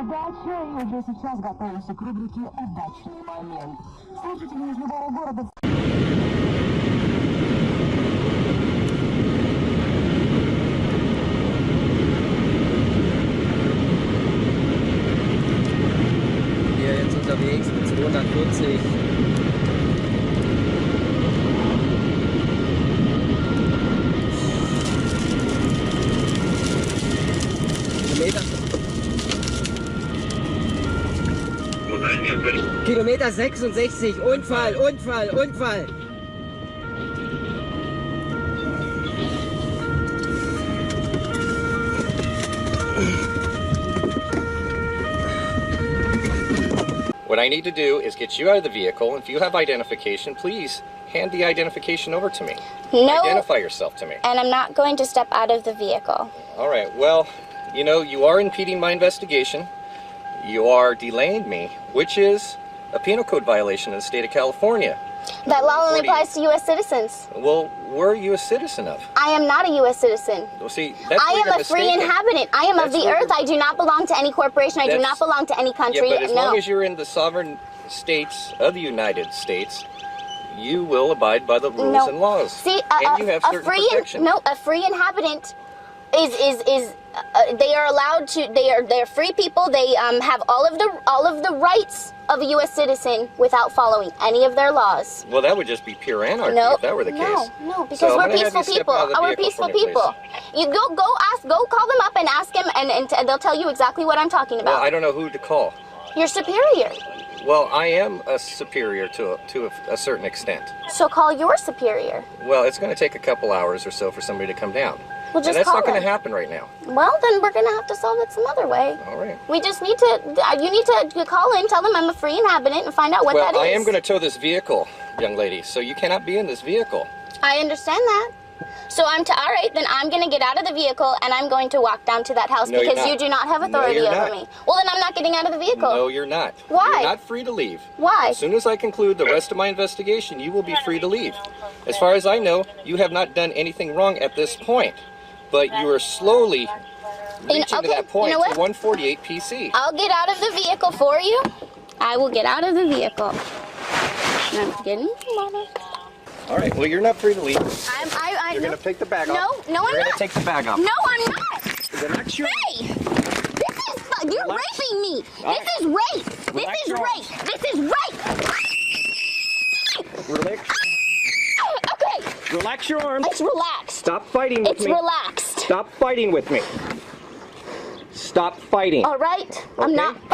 удачи, и уже сейчас готовимся к рубрике «Удачный момент». Слушатели из любого города... Wir jetzt unterwegs mit 240. Kilometer 66, Unfall. What I need to do is get you out of the vehicle. If you have identification, please hand the identification over to me. No. Identify yourself to me. And I'm not going to step out of the vehicle. All right. Well, you know, you are impeding my investigation. You are delaying me, which is a penal code violation in the state of California. That law only applies to U.S. citizens. Well, where are you a citizen of? I am not a U.S. citizen. Well, see, that's I where am you're a free mistaken. inhabitant. I am of That's the where earth. I do not belong to any corporation. I do not belong to any country. Yeah, but as no. long as you're in the sovereign states of the United States, you will abide by the rules and laws. See, and you have certain protections. a free inhabitant is they are allowed to. They're free people. They have all of the rights of a U.S. citizen without following any of their laws. Well, that would just be pure anarchy if that were the case. No, because So I'm we're gonna have peaceful you step people. out of the We're vehicle peaceful for me, people. You go call them up and ask them, and they'll tell you exactly what I'm talking about. Well, I don't know who to call. Your superior. Well, I am a superior to a certain extent. So call your superior. Well, it's going to take a couple hours or so for somebody to come down. Well, just and that's call not going to them. happen right now. Well, then we're gonna have to solve it some other way. All right. We just need to. You need to call in, tell them I'm a free inhabitant, and find out what Well, that is. I am going to tow this vehicle, young lady, so you cannot be in this vehicle. I understand that. So all right, then I'm gonna get out of the vehicle and I'm going to walk down to that house No, you're because not. you do not have No, authority you're over not. me. Well, then I'm not getting out of the vehicle. No, you're not. Why? You're not free to leave. Why? As soon as I conclude the rest of my investigation, you will be free to leave. As far as I know, you have not done anything wrong at this point, but you are slowly reaching to that point you know what? to 148 PC. I'll get out of the vehicle for you. I will get out of the vehicle. And I'm getting All right, well, you're not free to leave. You're no, going to take the bag off. No, I'm You're going not. to take the bag off. No, I'm not. Then that's your... Hey! You're raping me! This is rape! This is rape! This is rape! Relax. Okay, Relax your arms. it's relaxed. Stop fighting with It's me. relaxed. Stop fighting with me. Stop fighting. All right? I'm Okay. not fighting.